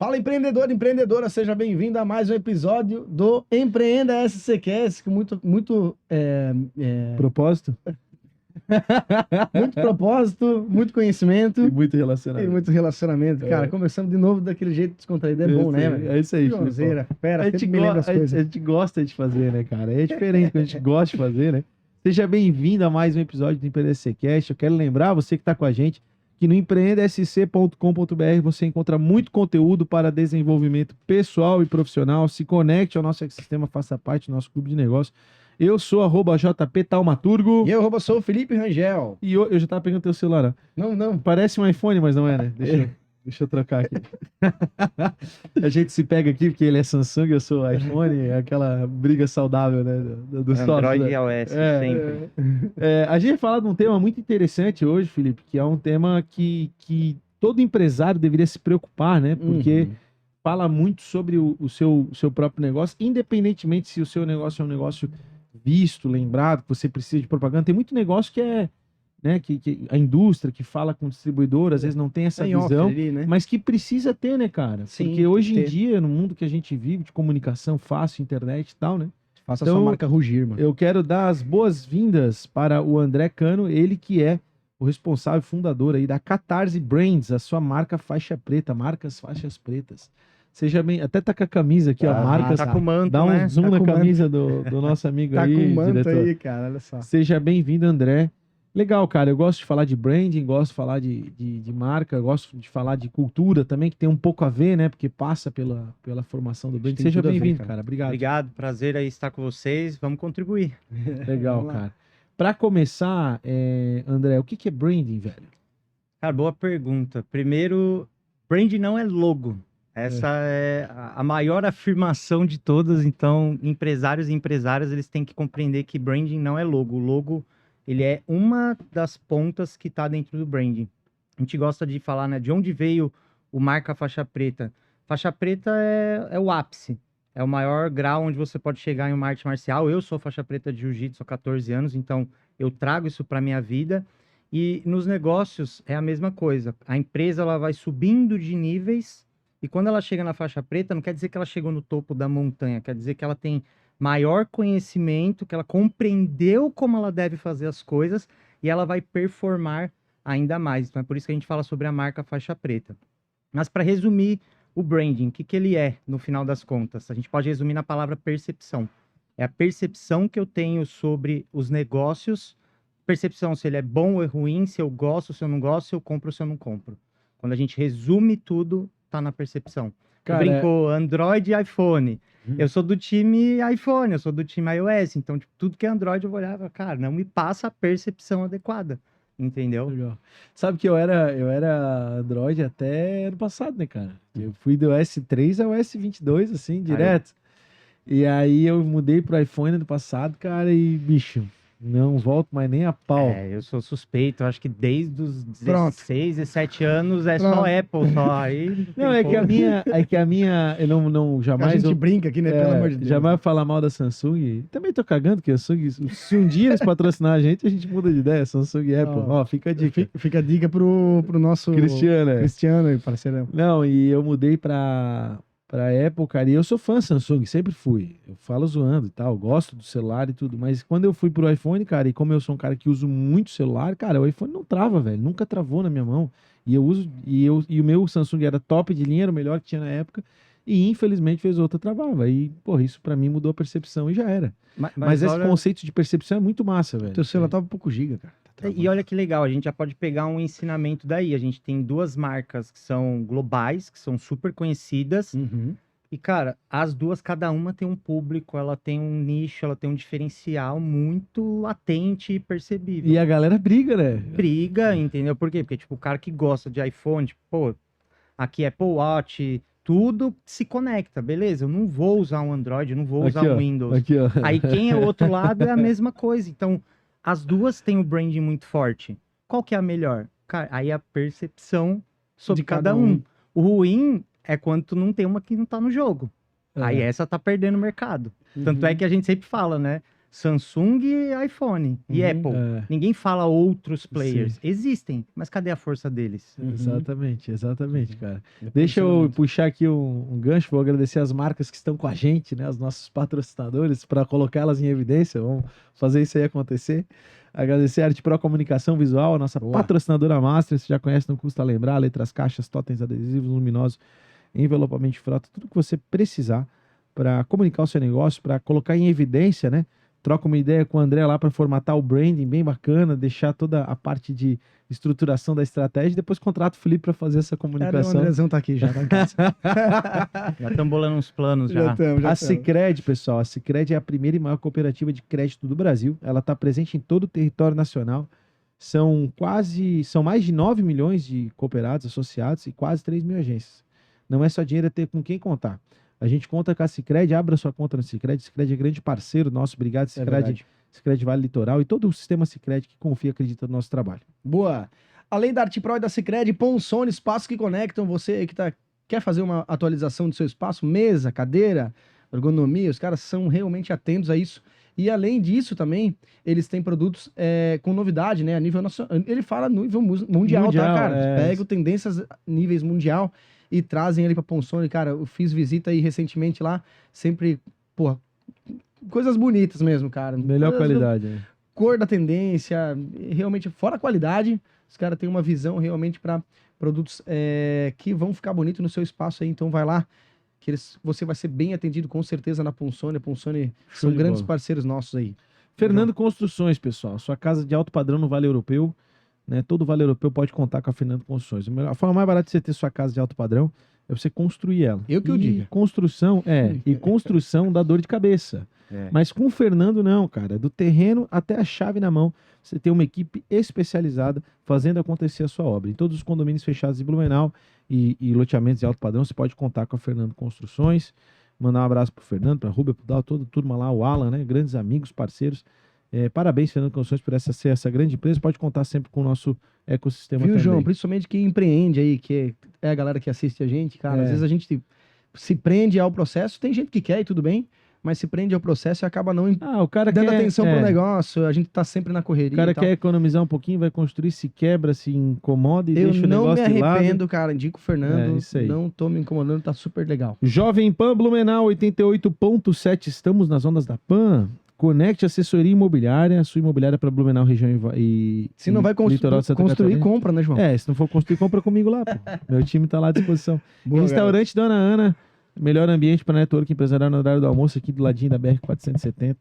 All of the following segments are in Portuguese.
Fala, empreendedor, empreendedora, seja bem-vindo a mais um episódio do Empreenda SCCast, com muito Propósito muito propósito, muito conhecimento e muito e relacionamento. muito relacionamento. Cara, começando de novo daquele jeito descontraído, é bom, né, velho? É isso aí, Joãozeira, Filipão. fera, A gente, sempre me lembra as a coisas. gente gosta de fazer, né, cara? É diferente que a gente gosta de fazer, né? Seja bem-vindo a mais um episódio do Empreenda SCCast. Eu quero lembrar, você que está com a gente, que no empreendasc.com.br você encontra muito conteúdo para desenvolvimento pessoal e profissional. Se conecte ao nosso ecossistema, faça parte do nosso clube de negócios. Eu sou @JP Taumaturgo. E eu sou o Felipe Rangel. E eu já tava pegando teu celular, ó. Não. Parece um iPhone, mas não é, né? Deixa eu trocar aqui. A gente se pega aqui porque ele é Samsung, eu sou iPhone, é aquela briga saudável, né? Do Android software. e iOS, sempre. A gente vai falar de um tema muito interessante hoje, Felipe, que é um tema que todo empresário deveria se preocupar, né? Porque fala muito sobre o seu próprio negócio, independentemente se o seu negócio é um negócio visto, lembrado, que você precisa de propaganda. Tem muito negócio que é, né, que a indústria que fala com o distribuidor, às vezes não tem essa Tem off visão, ali, né? mas que precisa ter, né, cara? Sim, Porque hoje em tem que ter. dia, no mundo que a gente vive, de comunicação fácil, internet e tal, né? Faça Então, sua marca rugir, mano. Eu quero dar as boas-vindas para o André Cano, ele que é o responsável fundador aí da Catarse Brands, a sua marca faixa preta, marcas faixas pretas. Seja bem, até tá com a camisa aqui, ó, marcas. Tá com manto, Dá um né? zoom Tá na com camisa do nosso amigo Tá aí, com manto diretor. aí, cara, olha só. Seja bem-vindo, André. Legal, cara, eu gosto de falar de branding, gosto de falar de marca, gosto de falar de cultura também, que tem um pouco a ver, né, porque passa pela formação do branding. Tem Seja tudo a ver, bem-vindo, cara. cara, obrigado. Obrigado, prazer aí estar com vocês. Vamos contribuir. Legal, Vamos lá. cara. Pra começar, André, o que é branding, velho? Cara, boa pergunta. Primeiro, brand não é logo. Essa é a maior afirmação de todas. Então, empresários e empresárias, eles têm que compreender que branding não é logo. O logo, ele é uma das pontas que está dentro do branding. A gente gosta de falar, né, de onde veio o marca faixa preta. Faixa preta é o ápice. É o maior grau onde você pode chegar em uma arte marcial. Eu sou faixa preta de jiu-jitsu há 14 anos, então eu trago isso para minha vida. E nos negócios é a mesma coisa. A empresa ela vai subindo de níveis e quando ela chega na faixa preta, não quer dizer que ela chegou no topo da montanha, quer dizer que ela tem maior conhecimento, que ela compreendeu como ela deve fazer as coisas e ela vai performar ainda mais. Então é por isso que a gente fala sobre a marca faixa preta. Mas para resumir o branding, o que ele é no final das contas? A gente pode resumir na palavra percepção. É a percepção que eu tenho sobre os negócios, percepção se ele é bom ou é ruim, se eu gosto, se eu não gosto, se eu compro ou se eu não compro. Quando a gente resume tudo, tá na percepção. Cara, Brincou, Android e iPhone. Eu sou do time iPhone, eu sou do time iOS. Então, tipo, tudo que é Android eu vou olhar e falar, cara, não me passa a percepção adequada. Entendeu? Legal. Sabe que eu era Android até ano passado, né, cara? Eu fui do S3 ao S22, assim, direto. E aí eu mudei pro iPhone ano passado, cara, e, bicho, não volto mais nem a pau. Eu sou suspeito, eu acho que desde os Pronto. 16, 17 anos é Pronto. só Apple, só aí. Não, é que a minha, eu não A jamais gente brinca aqui, né? Pelo amor de Deus. jamais falar mal da Samsung. Também tô cagando que a Samsung, se um dia eles patrocinar a gente muda de ideia, Samsung e Apple. Ó, fica a dica. Fica a dica pro nosso Cristiano, parceirão. Não, e eu mudei pra Apple, cara, e eu sou fã Samsung, sempre fui. Eu falo zoando e tal, gosto do celular e tudo, mas quando eu fui pro iPhone, cara, e como eu sou um cara que uso muito celular, cara, o iPhone não trava, velho, nunca travou na minha mão. E eu uso, e o meu Samsung era top de linha, era o melhor que tinha na época, e infelizmente fez outra travava. E, pô, isso pra mim mudou a percepção e já era. Mas esse conceito de percepção é muito massa, velho. Teu celular tava um pouco giga, cara. E olha que legal, a gente já pode pegar um ensinamento daí. A gente tem duas marcas que são globais, que são super conhecidas. E, cara, as duas, cada uma tem um público, ela tem um nicho, ela tem um diferencial muito latente e percebível. E a galera briga, né? Briga, entendeu? Por quê? Porque, tipo, o cara que gosta de iPhone, tipo, pô, aqui Apple Watch, tudo se conecta, beleza? Eu não vou usar um Android, eu não vou usar um Windows. Aqui, ó. Aí quem é o outro lado é a mesma coisa. Então, as duas têm o branding muito forte. Qual que é a melhor? Cara, aí a percepção sobre De cada cada um. O ruim é quando tu não tem uma que não tá no jogo. Aí essa tá perdendo o mercado. Tanto é que a gente sempre fala, né? Samsung e iPhone e Apple. É. Ninguém fala outros players. Sim. Existem, mas cadê a força deles? Exatamente, cara. Deixa eu puxar aqui um gancho, vou agradecer as marcas que estão com a gente, né, os nossos patrocinadores, para colocá-las em evidência, vamos fazer isso aí acontecer. Agradecer a Arte Pro Comunicação Visual, a nossa patrocinadora master, você já conhece, não custa lembrar, letras, caixas, totens, adesivos, luminosos, envelopamento de frota, tudo que você precisar para comunicar o seu negócio, para colocar em evidência, né? Troca uma ideia com o André lá para formatar o branding bem bacana, deixar toda a parte de estruturação da estratégia e depois contrata o Felipe para fazer essa O comunicação. Andrezão tá aqui já, tá em casa. Já estão bolando uns planos já. A Sicredi, pessoal, a Sicredi é a primeira e maior cooperativa de crédito do Brasil. Ela está presente em todo o território nacional. São mais de 9 milhões de cooperados associados e quase 3 mil agências. Não é só dinheiro, é ter com quem contar. A gente conta com a Sicredi, abra sua conta no Sicredi. Sicredi é grande parceiro nosso, obrigado Sicredi, Sicredi Vale Litoral e todo o sistema Sicredi que confia e acredita no nosso trabalho. Boa. Além da Arte Pro e da Sicredi, Ponsone, espaços que conectam. Você que quer fazer uma atualização do seu espaço, mesa, cadeira, ergonomia, os caras são realmente atentos a isso. E além disso também, eles têm produtos com novidade, né? A nível nacional. Ele fala nível mundial, tá, cara? Pega tendências níveis mundial e trazem ele pra Ponsone. Cara, eu fiz visita aí recentemente lá, sempre, porra, coisas bonitas mesmo, cara. Melhor qualidade, né? Cor da tendência, realmente, fora a qualidade, os caras têm uma visão realmente para produtos que vão ficar bonitos no seu espaço aí. Então vai lá, que você vai ser bem atendido com certeza na Ponsone. A Ponsone são grandes parceiros nossos aí. Fernando Construções, pessoal. Sua casa de alto padrão no Vale Europeu. Né? Todo Vale Europeu pode contar com a Fernando Construções. A forma mais barata de você ter sua casa de alto padrão é você construir ela. Eu digo. Construção dá dor de cabeça. Mas com o Fernando não, cara. Do terreno até a chave na mão, você tem uma equipe especializada fazendo acontecer a sua obra. Em todos os condomínios fechados de Blumenau e loteamentos de alto padrão, você pode contar com a Fernando Construções. Mandar um abraço pro Fernando, pra Rubia, pro Dal, toda a turma lá, o Alan, né? Grandes amigos, parceiros. Parabéns, Fernando Construções, por ser essa grande empresa. Pode contar sempre com o nosso ecossistema também. Viu, João? Principalmente quem empreende aí, que é a galera que assiste a gente, cara. Às vezes a gente se prende ao processo. Tem gente que quer e tudo bem, mas se prende ao processo e acaba não o cara dando quer, atenção pro negócio. A gente tá sempre na correria. O cara quer economizar um pouquinho, vai construir, se quebra, se incomoda e deixa o negócio de lado. Eu não me arrependo, cara. Indico o Fernando. Isso aí. Não tô me incomodando, tá super legal. Jovem Pan Blumenau 88.7. Estamos nas ondas da Pan. Conecte Assessoria Imobiliária, a sua imobiliária para Blumenau, região e se não vai litoral de Santa construir, Catarina. Compra, né, João? Se não for construir, compra comigo lá, pô. Meu time tá lá à disposição. Boa, Restaurante Dona Ana, melhor ambiente para network empresarial no horário do almoço, aqui do ladinho da BR-470.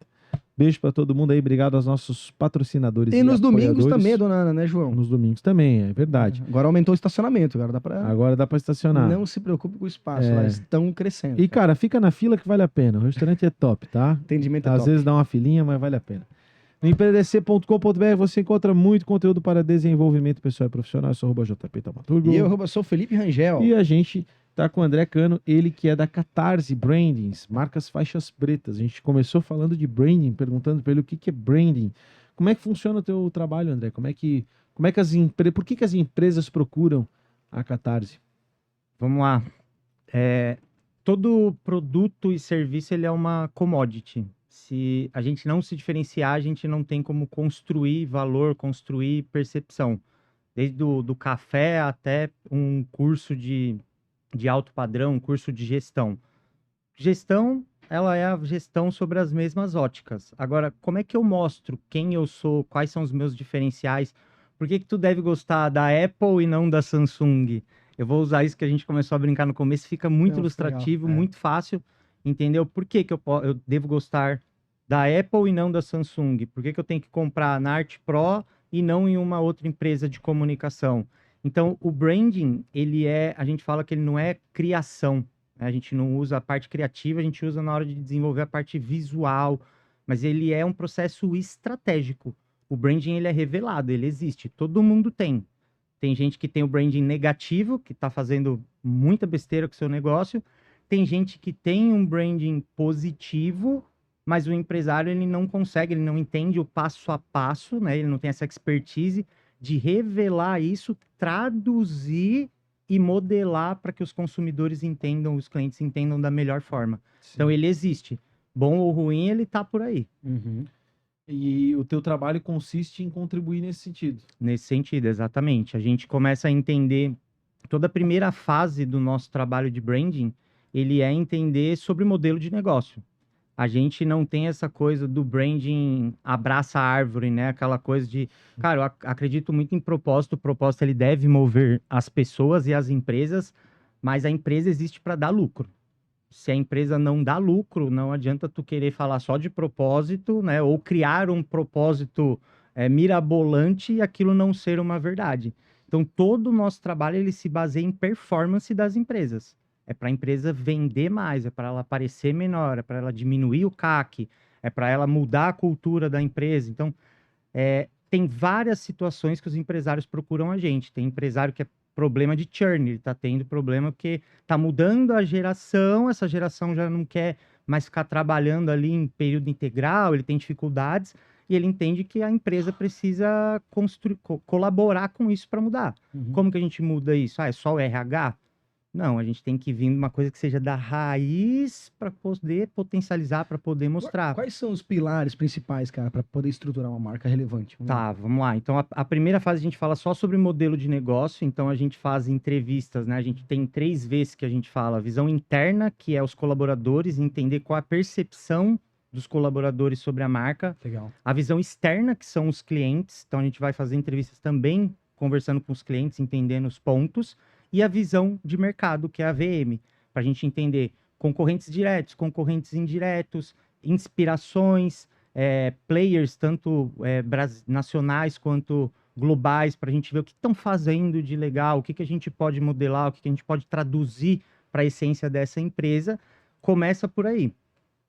Beijo para todo mundo aí, obrigado aos nossos patrocinadores. E nos domingos também, Dona Ana, né, João? Nos domingos também, é verdade. Agora aumentou o estacionamento, agora dá para estacionar. Não se preocupe com o espaço, lá estão crescendo. E, cara, fica na fila que vale a pena. O restaurante é top, tá? Atendimento Às vezes dá uma filinha, mas vale a pena. No empreendec.com.br você encontra muito conteúdo para desenvolvimento pessoal e profissional. Eu sou @JP Taumaturgo. E eu sou Felipe Rangel. E a gente tá com o André Cano, ele que é da Catarse Brandings, marcas faixas pretas. A gente começou falando de branding, perguntando para ele o que é branding. Como é que funciona o teu trabalho, André? Por que as empresas procuram a Catarse? Vamos lá. Todo produto e serviço ele é uma commodity. Se a gente não se diferenciar, a gente não tem como construir valor, construir percepção. Desde do café até um curso de alto padrão, um curso de gestão. Gestão, ela é a gestão sobre as mesmas óticas. Agora, como é que eu mostro quem eu sou, quais são os meus diferenciais? Por que tu deve gostar da Apple e não da Samsung? Eu vou usar isso que a gente começou a brincar no começo, fica muito ilustrativo, muito fácil, entendeu? Por que eu devo gostar da Apple e não da Samsung? Por que eu tenho que comprar na Arte Pro e não em uma outra empresa de comunicação? Então, o branding, a gente fala que ele não é criação, né? A gente não usa a parte criativa, a gente usa na hora de desenvolver a parte visual, mas ele é um processo estratégico. O branding, ele é revelado, ele existe, todo mundo tem. Tem gente que tem o branding negativo, que está fazendo muita besteira com o seu negócio. Tem gente que tem um branding positivo, mas o empresário, ele não consegue, ele não entende o passo a passo, né? Ele não tem essa expertise de revelar isso, traduzir e modelar para que os consumidores entendam, os clientes entendam da melhor forma. Sim. Então, ele existe. Bom ou ruim, ele tá por aí. Uhum. E o teu trabalho consiste em contribuir nesse sentido. Nesse sentido, exatamente. A gente começa a entender toda a primeira fase do nosso trabalho de branding, ele é entender sobre o modelo de negócio. A gente não tem essa coisa do branding abraça a árvore, né? Aquela coisa de, cara, eu acredito muito em propósito. O propósito ele deve mover as pessoas e as empresas, mas a empresa existe para dar lucro. Se a empresa não dá lucro, não adianta tu querer falar só de propósito, né? Ou criar um propósito mirabolante e aquilo não ser uma verdade. Então, todo o nosso trabalho ele se baseia em performance das empresas. É para a empresa vender mais, é para ela parecer menor, é para ela diminuir o CAC, é para ela mudar a cultura da empresa. Então, tem várias situações que os empresários procuram a gente. Tem empresário que é problema de churn, ele está tendo problema porque está mudando a geração, essa geração já não quer mais ficar trabalhando ali em período integral, ele tem dificuldades e ele entende que a empresa precisa colaborar com isso para mudar. Como que a gente muda isso? É só o RH? Não, a gente tem que vir uma coisa que seja da raiz para poder potencializar, para poder mostrar. Quais são os pilares principais, cara, para poder estruturar uma marca relevante? Tá, vamos lá. Então, a primeira fase a gente fala só sobre modelo de negócio. Então, a gente faz entrevistas, né? A gente tem 3 vezes que a gente fala. A visão interna, que é os colaboradores, entender qual a percepção dos colaboradores sobre a marca. Legal. A visão externa, que são os clientes. Então, a gente vai fazer entrevistas também, conversando com os clientes, entendendo os pontos. E a visão de mercado, que é a VM, para a gente entender concorrentes diretos, concorrentes indiretos, inspirações, players, tanto nacionais quanto globais, para a gente ver o que estão fazendo de legal, o que a gente pode modelar, o que a gente pode traduzir para a essência dessa empresa. Começa por aí.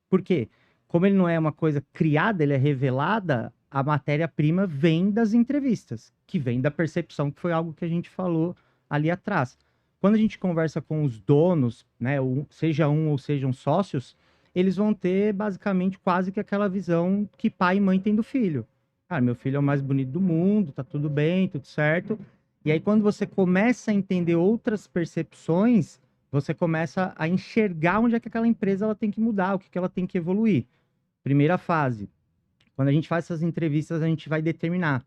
Por quê? Como ele não é uma coisa criada, ele é revelada, a matéria-prima vem das entrevistas, que vem da percepção, que foi algo que a gente falou ali atrás. Quando a gente conversa com os donos, né, seja um ou sejam sócios, eles vão ter basicamente quase que aquela visão que pai e mãe têm do filho. Cara, meu filho é o mais bonito do mundo, tá tudo bem, tudo certo. E aí quando você começa a entender outras percepções, você começa a enxergar onde é que aquela empresa ela tem que mudar, o que ela tem que evoluir. Primeira fase. Quando a gente faz essas entrevistas, a gente vai determinar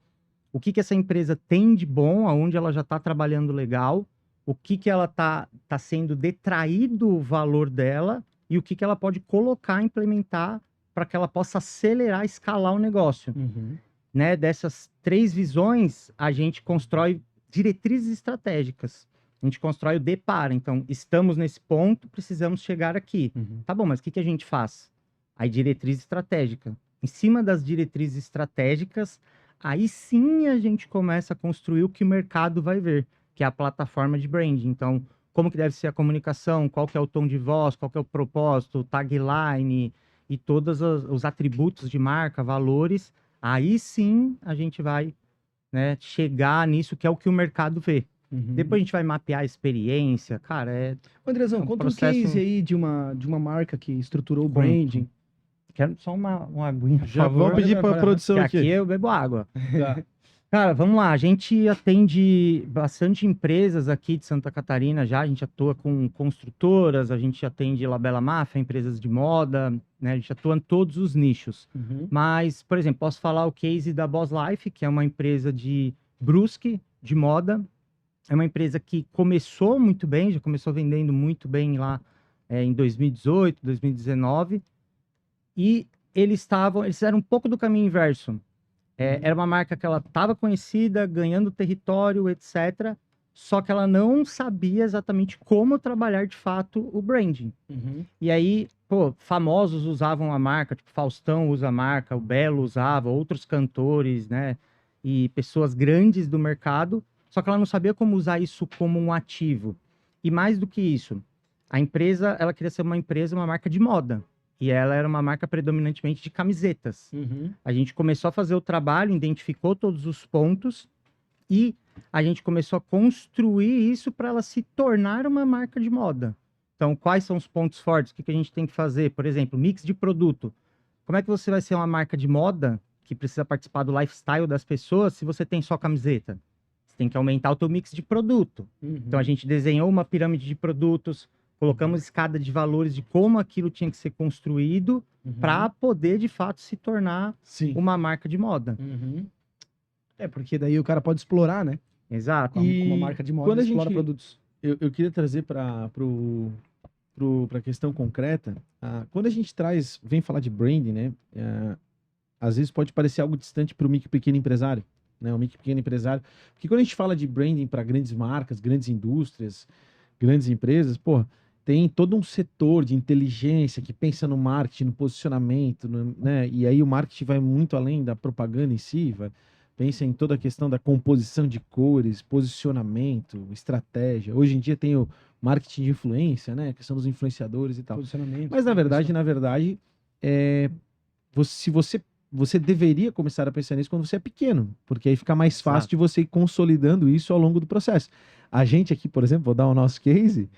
o que essa empresa tem de bom, aonde ela já está trabalhando legal, o que ela está sendo detraído o valor dela e o que ela pode colocar, implementar para que ela possa acelerar, escalar o negócio. Né? Dessas 3 visões, a gente constrói diretrizes estratégicas. A gente constrói o depara. Então, estamos nesse ponto, precisamos chegar aqui. Tá bom, mas o que a gente faz? Aí, diretriz estratégica. Em cima das diretrizes estratégicas, aí sim a gente começa a construir o que o mercado vai ver, que é a plataforma de branding. Então, como que deve ser a comunicação, qual que é o tom de voz, qual que é o propósito, tagline e todos os atributos de marca, valores. Aí sim a gente vai, né, chegar nisso que é o que o mercado vê. Depois a gente vai mapear a experiência. Cara, Andrezão, conta um case aí de uma marca que estruturou o branding. Quero só uma aguinha, por Já favor. vamos pedir para a produção Que aqui. aqui eu bebo água. Tá. Cara, vamos lá. A gente atende bastante empresas aqui de Santa Catarina já. A gente atua com construtoras, a gente atende Labela Máfia, empresas de moda, né? A gente atua em todos os nichos. Mas, por exemplo, posso falar o case da Boss Life, que é uma empresa de Brusque, de moda. É uma empresa que começou muito bem, já começou vendendo muito bem lá em 2018, 2019. E eles fizeram um pouco do caminho inverso. Era uma marca que ela estava conhecida, ganhando território, etc. Só que ela não sabia exatamente como trabalhar de fato o branding. E aí, famosos usavam a marca, tipo Faustão usa a marca, o Belo usava, outros cantores, né? E pessoas grandes do mercado. Só que ela não sabia como usar isso como um ativo. E mais do que isso, a empresa, ela queria ser uma marca de moda. E ela era uma marca predominantemente de camisetas. A gente começou a fazer o trabalho, identificou todos os pontos e a gente começou a construir isso para ela se tornar uma marca de moda. Então, quais são os pontos fortes? O que a gente tem que fazer? Por exemplo, mix de produto. Como é que você vai ser uma marca de moda que precisa participar do lifestyle das pessoas se você tem só camiseta? Você tem que aumentar o teu mix de produto. Então, a gente desenhou uma pirâmide de produtos, colocamos escada de valores de como aquilo tinha que ser construído para poder, de fato, se tornar Sim. uma marca de moda. É, porque daí o cara pode explorar, né? Exato. Com uma marca de moda, quando a explora gente- produtos. Eu queria trazer para a questão concreta. Quando a gente vem falar de branding, né? Às vezes pode parecer algo distante para o micro e pequeno empresário, né? O micro e pequeno empresário. Porque quando a gente fala de branding para grandes marcas, grandes indústrias, grandes empresas, pô, tem todo um setor de inteligência que pensa no marketing, no posicionamento, né? E aí o marketing vai muito além da propaganda em si, pensa em toda a questão da composição de cores, posicionamento, estratégia. Hoje em dia tem o marketing de influência, né? A questão dos influenciadores e tal. Posicionamento. Mas na verdade, se você deveria começar a pensar nisso quando você é pequeno, porque aí fica mais fácil Exato. de você ir consolidando isso ao longo do processo. A gente aqui, por exemplo, vou dar o nosso case,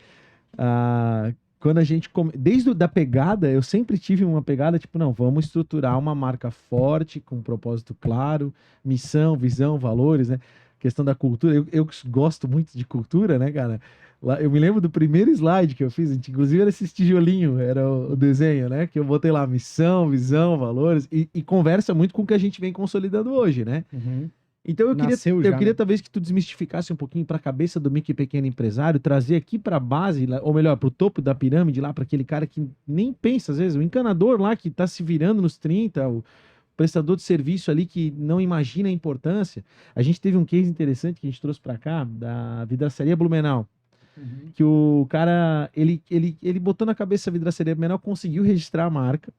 quando a gente desde da pegada, eu sempre tive uma pegada tipo, não, vamos estruturar uma marca forte, com um propósito claro, missão, visão, valores, né? Questão da cultura, eu gosto muito de cultura, né, cara? Eu me lembro do primeiro slide que eu fiz, inclusive era esse tijolinho, era o desenho, né? Que eu botei lá, missão, visão, valores, e conversa muito com o que a gente vem consolidando hoje, né? Então eu Nasceu já, queria né? talvez que tu desmistificasse um pouquinho para a cabeça do micro e pequeno empresário, trazer aqui para a base, ou melhor, para o topo da pirâmide, lá para aquele cara que nem pensa, às vezes, o encanador lá que está se virando nos 30, o prestador de serviço ali que não imagina a importância. A gente teve um case interessante que a gente trouxe para cá, da vidraçaria Blumenau, que o cara, ele botou na cabeça a vidraçaria Blumenau, conseguiu registrar a marca,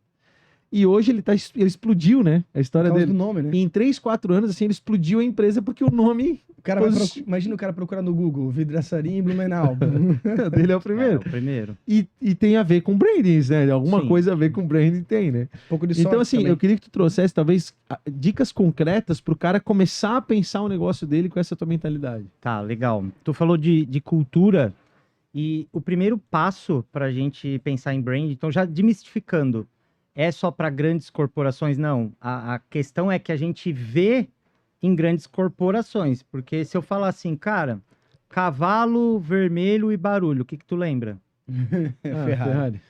e hoje ele explodiu, né? A história Por causa dele. do nome, né? E em 3, 4 anos, assim, ele explodiu a empresa porque o nome O cara imagina o cara procurar no Google, vidraçaria em Blumenau. dele é o É, primeiro. o primeiro. E tem a ver com branding, né? Alguma Sim. coisa a ver com branding tem, né? Um pouco de sorte Então, assim, também. eu queria que tu trouxesse, talvez, dicas concretas pro cara começar a pensar o negócio dele com essa tua mentalidade. Tá, legal. Tu falou de cultura e o primeiro passo para a gente pensar em brand, então já demistificando, é só para grandes corporações? Não. A questão é que a gente vê em grandes corporações, porque se eu falar assim, cara, cavalo, vermelho e barulho, o que tu lembra? Ferrari.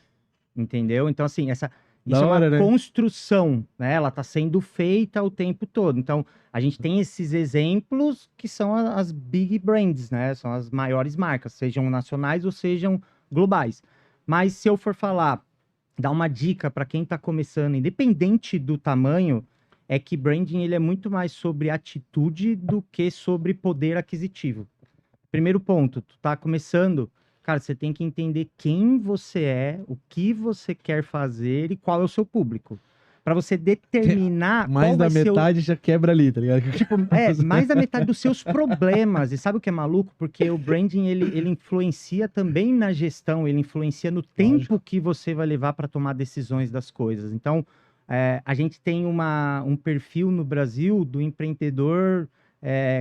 Entendeu? Então, assim, isso Da é uma hora, né? construção, né? Ela está sendo feita o tempo todo. Então, a gente tem esses exemplos que são as big brands, né? São as maiores marcas, sejam nacionais ou sejam globais. Mas se eu for falar, dar uma dica para quem está começando, independente do tamanho, é que branding ele é muito mais sobre atitude do que sobre poder aquisitivo. Primeiro ponto, tu tá começando, cara, você tem que entender quem você é, o que você quer fazer e qual é o seu público. Para você determinar Mais qual da vai ser o... metade já quebra ali, tá ligado? mais da metade dos seus problemas. E sabe o que é maluco? Porque o branding, ele influencia também na gestão, ele influencia no tempo que você vai levar para tomar decisões das coisas. Então, a gente tem um perfil no Brasil do empreendedor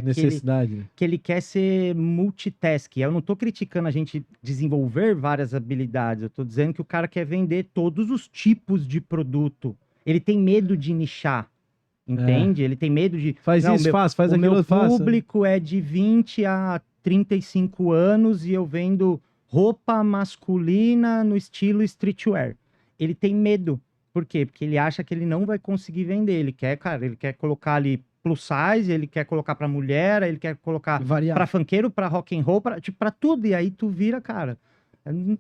Necessidade, né? que ele quer ser multitask. Eu não estou criticando a gente desenvolver várias habilidades, eu estou dizendo que o cara quer vender todos os tipos de produto. Ele tem medo de nichar, entende? Ele tem medo de... Faz Não, isso, faz o aquilo, meu faça. público é de 20 a 35 anos e eu vendo roupa masculina no estilo streetwear. Ele tem medo. Por quê? Porque ele acha que ele não vai conseguir vender. Ele quer colocar ali plus size, ele quer colocar para mulher, ele quer colocar para funkeiro, para rock and roll, para tudo. E aí tu vira, cara,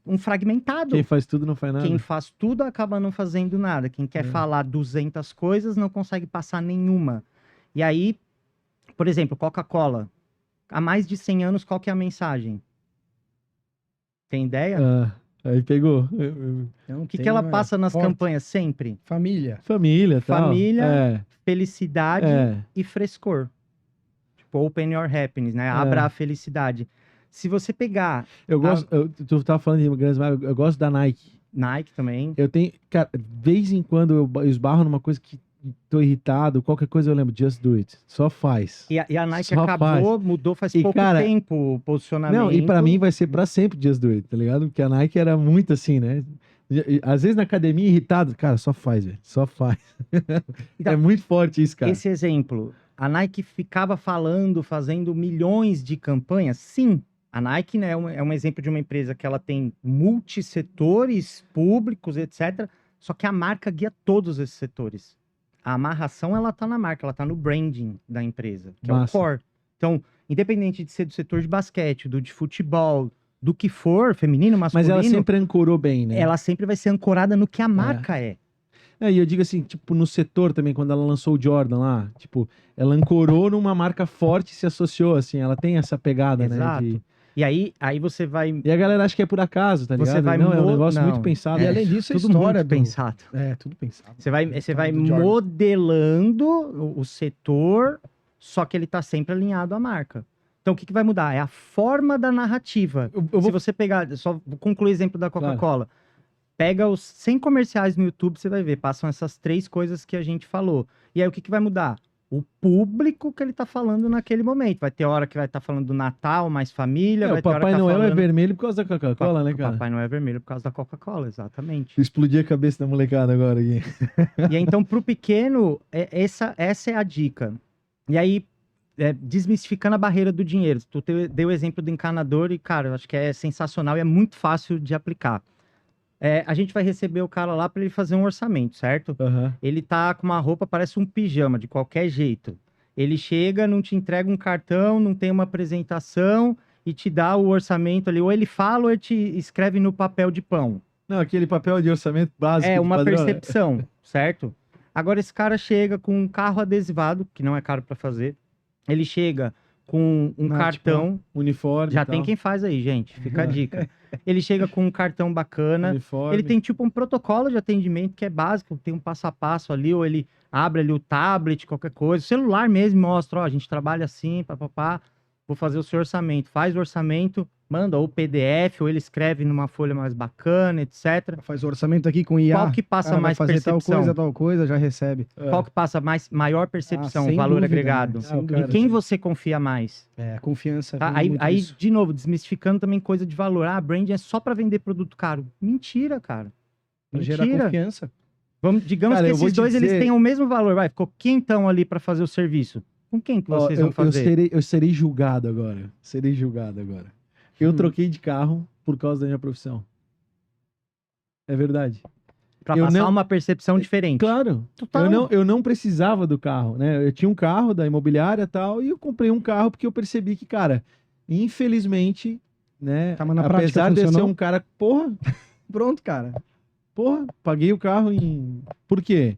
um fragmentado. Quem faz tudo não faz nada. Quem faz tudo acaba não fazendo nada. Quem quer falar 200 coisas não consegue passar nenhuma. E aí, por exemplo, Coca-Cola. Há mais de 100 anos, qual que é a mensagem? Tem ideia? Aí pegou. O que ela passa nas campanhas sempre? Família. Família, tal. Família, felicidade e frescor. Tipo, open your happiness, né? Abra a felicidade. Se você pegar... Eu gosto... Tu tava falando de grandes marcas, eu gosto da Nike. Nike também. Eu tenho... Cara, de vez em quando eu esbarro numa coisa que tô irritado, qualquer coisa eu lembro, just do it. Só faz. E a Nike Só acabou, mudou faz pouco tempo o posicionamento. Não, e pra mim vai ser pra sempre just do it, tá ligado? Porque a Nike era muito assim, né? Às vezes na academia, irritado, cara, só faz, velho. Só faz. Então, é muito forte isso, cara. Esse exemplo, a Nike ficava fazendo milhões de campanhas? Sim, A Nike, né, é um exemplo de uma empresa que ela tem multissetores públicos, etc. Só que a marca guia todos esses setores. A amarração, ela tá na marca, ela tá no branding da empresa, que Massa. é o core. Então, independente de ser do setor de basquete, do de futebol, do que for, feminino, Mas masculino, ela sempre ancorou bem, né? ela sempre vai ser ancorada no que a marca é. É, e eu digo assim, tipo, no setor também, quando ela lançou o Jordan lá, tipo, ela ancorou numa marca forte e se associou, assim, ela tem essa pegada, Exato. né? E aí você vai... E a galera acha que é por acaso, tá ligado? Você vai Não, é um mo- negócio não. muito pensado. E além disso, a tudo história muito do... pensado. É, tudo pensado. Você vai do Jordan. modelando o setor, só que ele tá sempre alinhado à marca. Então, o que vai mudar? É a forma da narrativa. Eu Se vou... você pegar, só vou concluir o exemplo da Coca-Cola. Pega os 100 comerciais no YouTube, você vai ver, passam essas 3 coisas que a gente falou. E aí, o que vai mudar? O público que ele tá falando naquele momento. Vai ter hora que vai estar falando do Natal, mais família. Vai o ter hora Papai que tá Noel é falando... vermelho por causa da Coca-Cola, né, O cara? Papai Noel é vermelho por causa da Coca-Cola, exatamente. Explodi a cabeça da molecada agora aqui. E aí, então, pro pequeno, essa é a dica. E aí, desmistificando a barreira do dinheiro. Tu deu o exemplo do encanador e, cara, eu acho que é sensacional e é muito fácil de aplicar. A gente vai receber o cara lá para ele fazer um orçamento, certo? Aham. Ele tá com uma roupa, parece um pijama, de qualquer jeito. Ele chega, não te entrega um cartão, não tem uma apresentação e te dá o orçamento ali. Ou ele fala ou ele te escreve no papel de pão. Não, aquele papel de orçamento básico. É de uma padrão, né? percepção, certo? Agora esse cara chega com um carro adesivado, que não é caro para fazer. Ele chega com um cartão. Uniforme. Já e tem tal. quem faz aí, gente. Fica a dica. Ele chega com um cartão bacana. Uniforme. Ele tem tipo um protocolo de atendimento que é básico, tem um passo a passo ali, ou ele abre ali o tablet, qualquer coisa. O celular mesmo mostra, ó, a gente trabalha assim, papapá, vou fazer o seu orçamento. Faz o orçamento, manda ou PDF, ou ele escreve numa folha mais bacana, etc. Faz o orçamento aqui com IA. Qual que passa vai mais fazer percepção? tal coisa, já recebe. Qual que passa maior percepção, sem valor dúvida, agregado? né? Sem Em dúvida. quem você confia mais? É, confiança. Tá? vem Aí, muito aí, disso. de novo, desmistificando também coisa de valor. Ah, brand é só para vender produto caro. Mentira, cara. Pra gerar Mentira. confiança. Digamos Cara, que eu vou esses te dois eles dizer- tenham o mesmo valor. Vai, ficou quentão ali para fazer o serviço. Com quem que Ó, vocês vão fazer? eu serei julgado agora. Serei julgado agora. Eu troquei de carro por causa da minha profissão. É verdade. Para eu passar não- uma percepção diferente. Claro. Total. Eu não precisava do carro, né? Eu tinha um carro da imobiliária e tal, e eu comprei um carro porque eu percebi que, cara, infelizmente, né? Tá, mas na prática apesar de eu ser funcionou? um cara, Pronto, cara. paguei o carro em. Por quê?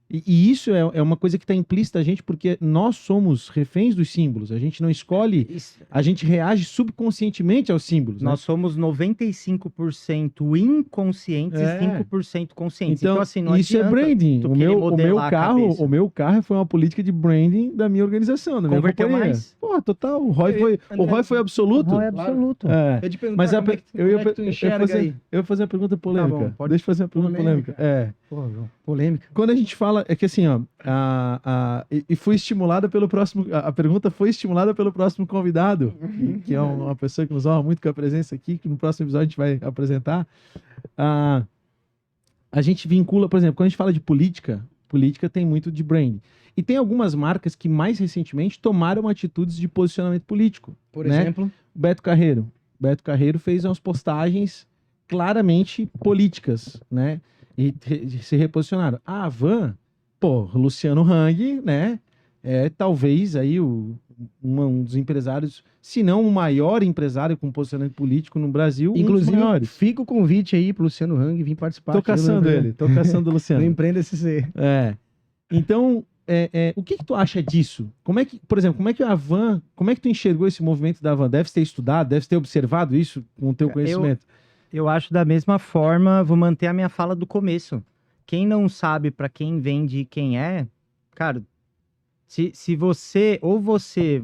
E isso é uma coisa que está implícita a gente, porque nós somos reféns dos símbolos. A gente não escolhe, a gente reage subconscientemente aos símbolos. Nós somos 95% inconscientes É. e 5% conscientes. Então, assim, não isso é adianta branding. tu O querer meu modelar a cabeça. o meu carro foi uma política de branding da minha organização, da minha Converteu companhia. mais? Pô, total. O ROI foi absoluto. Não é absoluto. É. Eu ia te perguntar Mas como é que tu enxerga aí. eu ia fazer uma pergunta polêmica. bom, pode- Deixa eu fazer uma pergunta polêmica. Polêmica. Pô, João, polêmica. Quando a gente fala, é que assim, ó, e foi estimulada pelo próximo, a pergunta foi estimulada pelo próximo convidado, que é uma pessoa que nos honra muito com a presença aqui, que no próximo episódio a gente vai apresentar. A gente vincula, por exemplo, quando a gente fala de política tem muito de brand. E tem algumas marcas que mais recentemente tomaram atitudes de posicionamento político. Por né? exemplo, Beto Carreiro. Beto Carreiro fez umas postagens claramente políticas, né? E se reposicionaram. A Havan, Luciano Hang, né? É talvez aí um dos empresários, se não o maior empresário com posicionamento político no Brasil, inclusive, um dos maiores. fica o convite aí pro Luciano Hang vir participar. Tô aqui do caçando Empreenda- ele, tô caçando o do Luciano. Empreenda SC. Então, o que tu acha disso? Como é que, por exemplo, como é que tu enxergou esse movimento da Havan? Deve ter estudado, deve ter observado isso com o teu conhecimento? Eu acho da mesma forma, vou manter a minha fala do começo. Quem não sabe para quem vende e quem é, cara, se você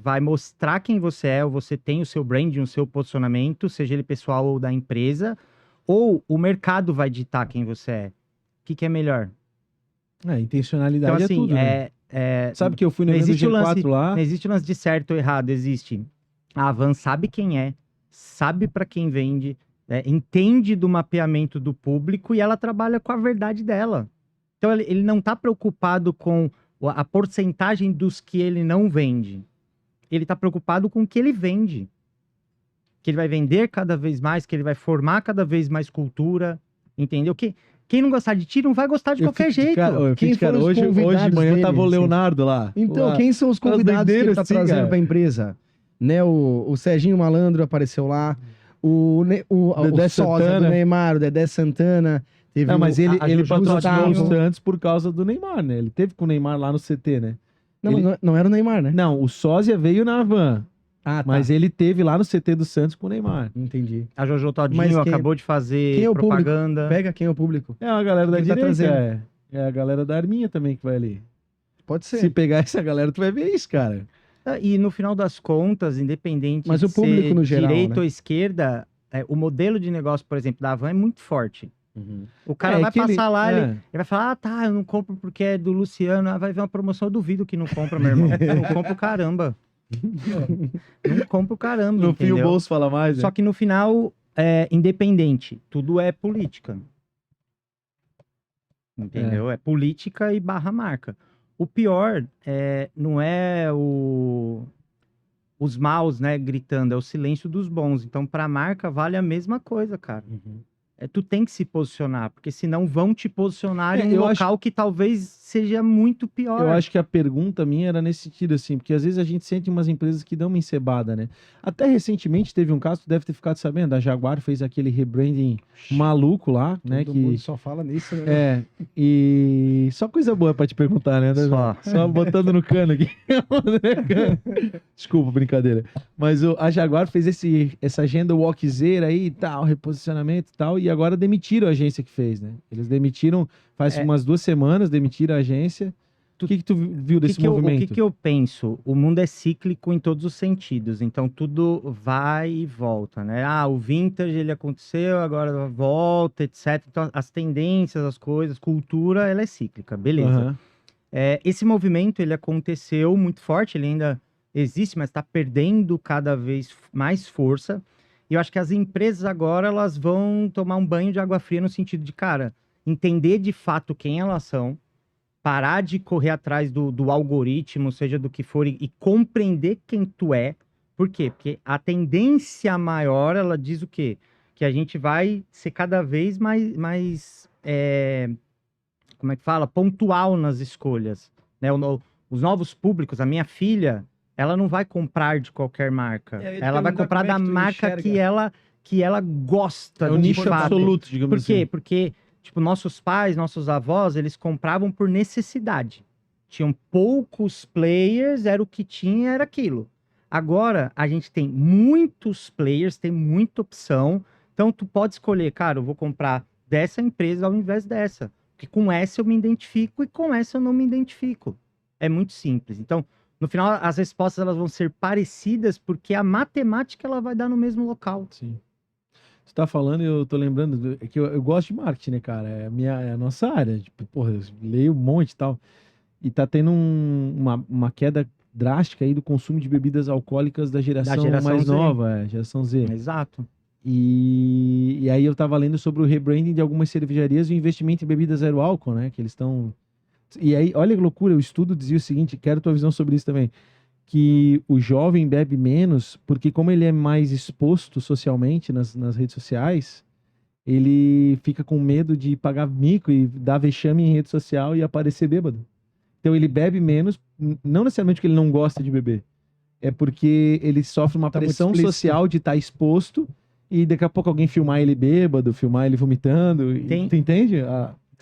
vai mostrar quem você é, ou você tem o seu branding, o seu posicionamento, seja ele pessoal ou da empresa, ou o mercado vai ditar quem você é. O que é melhor? Intencionalidade Então, assim, é tudo, né? Sabe que eu fui no não evento do existe o G4 lance- lá? Não existe o lance de certo ou errado, existe. A Havan sabe quem é, sabe para quem vende, entende do mapeamento do público e ela trabalha com a verdade dela. Então ele não está preocupado com a porcentagem dos que ele não vende. Ele está preocupado com o que ele vende. que ele vai vender cada vez mais, que ele vai formar cada vez mais cultura, entendeu? Quem não gostar de ti não vai gostar de qualquer jeito. Quem Cara, foram os hoje de convidados manhã dele, tava o assim? Leonardo lá. Então, Lá. quem são os convidados que ele doideiras, tá assim, trazendo cara. pra empresa? Né, o Serginho Malandro apareceu lá, o Dedé sósia do Santana. Neymar, o Dedé Santana. Teve Não, mas ele Jojo patrocinou o Gustavo. Santos por causa do Neymar, né? Ele teve com o Neymar lá no CT, né? Não, ele- mas não era o Neymar, né? Não, o sósia veio na van, Ah, tá. mas ele teve lá no CT do Santos com o Neymar. Entendi. A Jojo Mas Todinho quem- acabou de fazer quem é o público? propaganda. Pega quem é o público. É a galera da Ele tá direita, trazendo. é a galera da Arminha também que vai ali. Pode ser. Se pegar essa galera, tu vai ver isso, cara. E no final das contas, independente Mas de o público ser no geral, direita né? ou esquerda, o modelo de negócio, por exemplo, da Havan é muito forte. O cara vai que ele- passar lá, é. ele vai falar, ah, tá, eu não compro porque é do Luciano, vai ver uma promoção, eu duvido que não compra, meu irmão. Não compra o caramba. Não compra o caramba, No fim o entendeu? bolso fala mais, né? Só que no final, independente, tudo é política. Entendeu? É política e barra marca. O pior não é os maus, né, gritando, é o silêncio dos bons. Então, para a marca, vale a mesma coisa, cara. Tu tem que se posicionar, porque senão vão te posicionar em um eu local que talvez seja muito pior. Eu acho que a pergunta minha era nesse sentido, assim, porque às vezes a gente sente umas empresas que dão uma encebada, né? Até recentemente teve um caso, tu deve ter ficado sabendo, a Jaguar fez aquele rebranding maluco lá, né? Todo Que mundo só fala nisso, né? e só coisa boa pra te perguntar, né? Só botando no cano aqui. Desculpa, brincadeira. Mas a Jaguar fez essa agenda walkzeira aí e tal, reposicionamento e tal, e agora demitiram a agência que fez, né? Eles demitiram faz umas 2 semanas, demitiram a agência. O que tu viu desse movimento? O que eu penso? O mundo é cíclico em todos os sentidos, então tudo vai e volta, né? Ah, o vintage ele aconteceu, agora volta, etc. Então as tendências, as coisas, cultura, ela é cíclica, beleza. Aham. Esse movimento ele aconteceu muito forte, ele ainda existe, mas está perdendo cada vez mais força. E eu acho que as empresas agora elas vão tomar um banho de água fria no sentido de, cara, entender de fato quem elas são, parar de correr atrás do algoritmo, seja do que for, e compreender quem tu é. Por quê? Porque a tendência maior, ela diz o quê? Que a gente vai ser cada vez mais como é que fala? Pontual nas escolhas. Né? Os novos públicos, a minha filha, ela não vai comprar de qualquer marca. Eu ia te Ela vai perguntar comprar como é da que tu marca enxerga. que ela gosta É um de nicho fato. absoluto, digamos Por quê? assim. Porque, tipo, nossos pais, nossos avós, eles compravam por necessidade. Tinham poucos players, era o que tinha, era aquilo. Agora, a gente tem muitos players, tem muita opção. Então, tu pode escolher, cara, eu vou comprar dessa empresa ao invés dessa. Porque com essa eu me identifico e com essa eu não me identifico. É muito simples. Então, no final, as respostas elas vão ser parecidas porque a matemática ela vai dar no mesmo local. Sim. Você tá falando e eu tô lembrando que eu gosto de marketing, né, cara? É a nossa área. Tipo, porra, eu leio um monte e tal. E tá tendo uma queda drástica aí do consumo de bebidas alcoólicas da geração mais Z. nova, geração Z. Exato. E aí eu tava lendo sobre o rebranding de algumas cervejarias e o investimento em bebida zero álcool, né? Que eles estão... E aí, olha que loucura, o estudo dizia o seguinte, quero tua visão sobre isso também, que o jovem bebe menos porque como ele é mais exposto socialmente nas redes sociais, ele fica com medo de pagar mico e dar vexame em rede social e aparecer bêbado. Então ele bebe menos, não necessariamente porque ele não gosta de beber, é porque ele sofre uma Tá muito pressão explícito. social de estar exposto e daqui a pouco alguém filmar ele bêbado, filmar ele vomitando. Tu entende?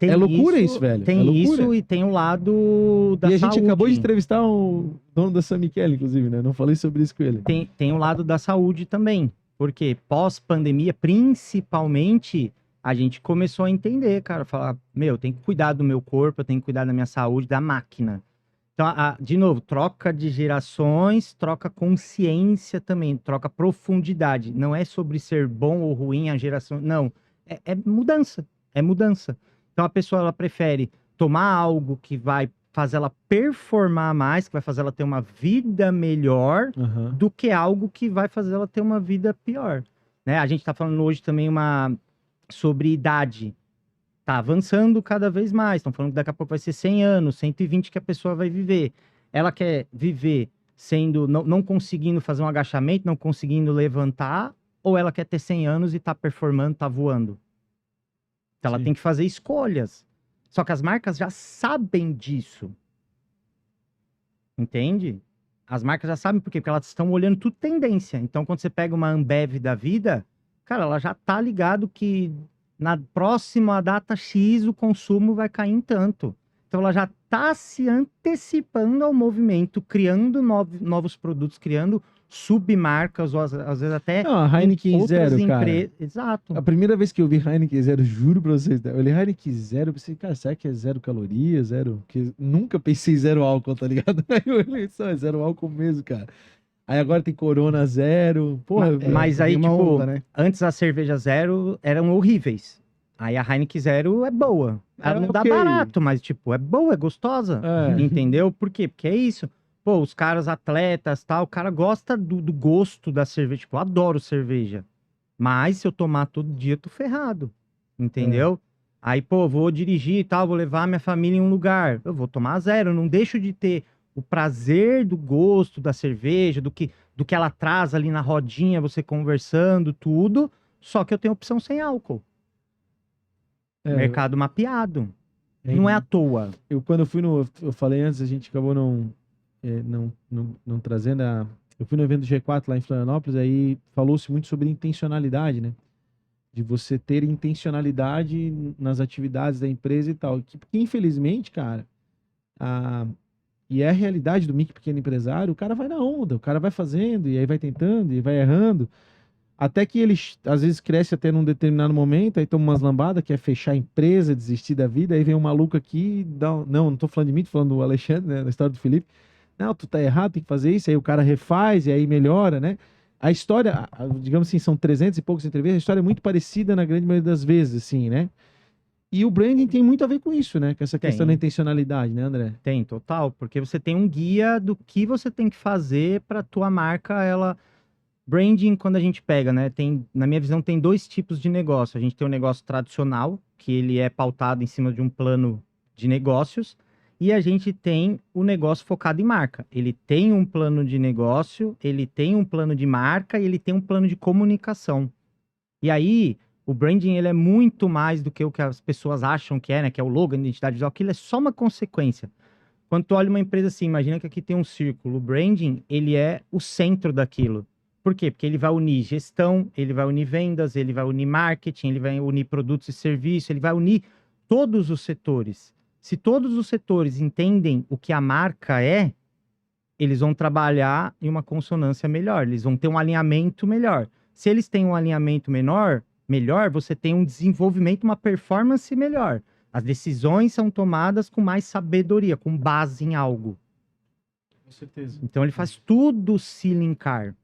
É loucura isso, velho. Tem É loucura. isso e tem o lado da E a saúde. gente acabou de entrevistar o dono da San Michele, inclusive, né? Não falei sobre isso com ele. Tem o lado da saúde também. Porque pós-pandemia, principalmente, a gente começou a entender, cara. Falar, meu, eu tenho que cuidar do meu corpo, eu tenho que cuidar da minha saúde, da máquina. Então, de novo, troca de gerações, troca consciência também, troca profundidade. Não é sobre ser bom ou ruim a geração, não. É mudança, é mudança. Então, a pessoa, ela prefere tomar algo que vai fazer ela performar mais, que vai fazer ela ter uma vida melhor, Aham. do que algo que vai fazer ela ter uma vida pior. Né? A gente está falando hoje também sobre idade. Tá avançando cada vez mais. Estão falando que daqui a pouco vai ser 100 anos, 120 que a pessoa vai viver. Ela quer viver não conseguindo fazer um agachamento, não conseguindo levantar, ou ela quer ter 100 anos e tá performando, tá voando. Então ela Sim. tem que fazer escolhas. Só que as marcas já sabem disso. Entende? As marcas já sabem por quê? Porque elas estão olhando tudo tendência. Então, quando você pega uma Ambev da vida, cara, ela já tá ligado que na próxima data X o consumo vai cair em tanto. Então, ela já tá se antecipando ao movimento, criando novos produtos, criando submarcas, ou às vezes até Não, a Heineken outras Zero, cara. empresas. Exato. A primeira vez que eu vi Heineken Zero, juro pra vocês, eu olhei Heineken Zero, eu pensei, cara, será que é 0 calorias, zero? Porque nunca pensei em 0 álcool, tá ligado? Aí eu olhei só, é 0 álcool mesmo, cara. Aí agora tem Corona Zero, porra. Mas aí, tem uma tipo, onda, né? antes a cerveja zero eram horríveis. Aí a Heineken Zero é boa. Ela É não dá ok. barato, mas, tipo, é boa, é gostosa. É. Entendeu? Por quê? Porque é isso. Pô, os caras atletas, tal, o cara gosta do gosto da cerveja. Tipo, eu adoro cerveja. Mas se eu tomar todo dia, eu tô ferrado. Entendeu? Aí, pô, vou dirigir e tal, vou levar minha família em um lugar. Eu vou tomar zero. Eu não deixo de ter o prazer do gosto da cerveja, do que ela traz ali na rodinha, você conversando, tudo. Só que eu tenho opção sem álcool. É, Mercado mapeado. é, Não é à toa. quando eu fui eu falei antes, a gente acabou não trazendo eu fui no evento do G4 lá em Florianópolis, aí falou-se muito sobre intencionalidade, né? De você ter intencionalidade nas atividades da empresa e tal. Porque, infelizmente, cara, e é a realidade do micro pequeno empresário, o cara vai na onda, o cara vai fazendo, e aí vai tentando, e vai errando, até que ele, às vezes, cresce até num determinado momento, aí toma umas lambadas, quer fechar a empresa, desistir da vida, aí vem um maluco aqui, não tô falando de mim, tô falando do Alexandre, né, na história do Felipe, não, tu tá errado, tem que fazer isso, aí o cara refaz, e aí melhora, né? A história, digamos assim, são 300 e poucos entrevistas, a história é muito parecida na grande maioria das vezes, assim, né? E o branding tem muito a ver com isso, né? Com essa questão da Tem. intencionalidade, né, André? Tem, total. Porque você tem um guia do que você tem que fazer para tua marca, ela... Branding, quando a gente pega, né? Na minha visão, tem dois tipos de negócio. A gente tem o negócio tradicional, que ele é pautado em cima de um plano de negócios, e a gente tem o negócio focado em marca. Ele tem um plano de negócio, ele tem um plano de marca e ele tem um plano de comunicação. E aí, o branding, ele é muito mais do que o que as pessoas acham que é, né? Que é o logo, a identidade visual. Aquilo é só uma consequência. Quando tu olha uma empresa assim, imagina que aqui tem um círculo. O branding, ele é o centro daquilo. Por quê? Porque ele vai unir gestão, ele vai unir vendas, ele vai unir marketing, ele vai unir produtos e serviços, ele vai unir todos os setores. Se todos os setores entendem o que a marca é, eles vão trabalhar em uma consonância melhor, eles vão ter um alinhamento melhor. Se eles têm um alinhamento melhor, você tem um desenvolvimento, uma performance melhor. As decisões são tomadas com mais sabedoria, com base em algo. Com certeza. Então ele faz tudo se linkar.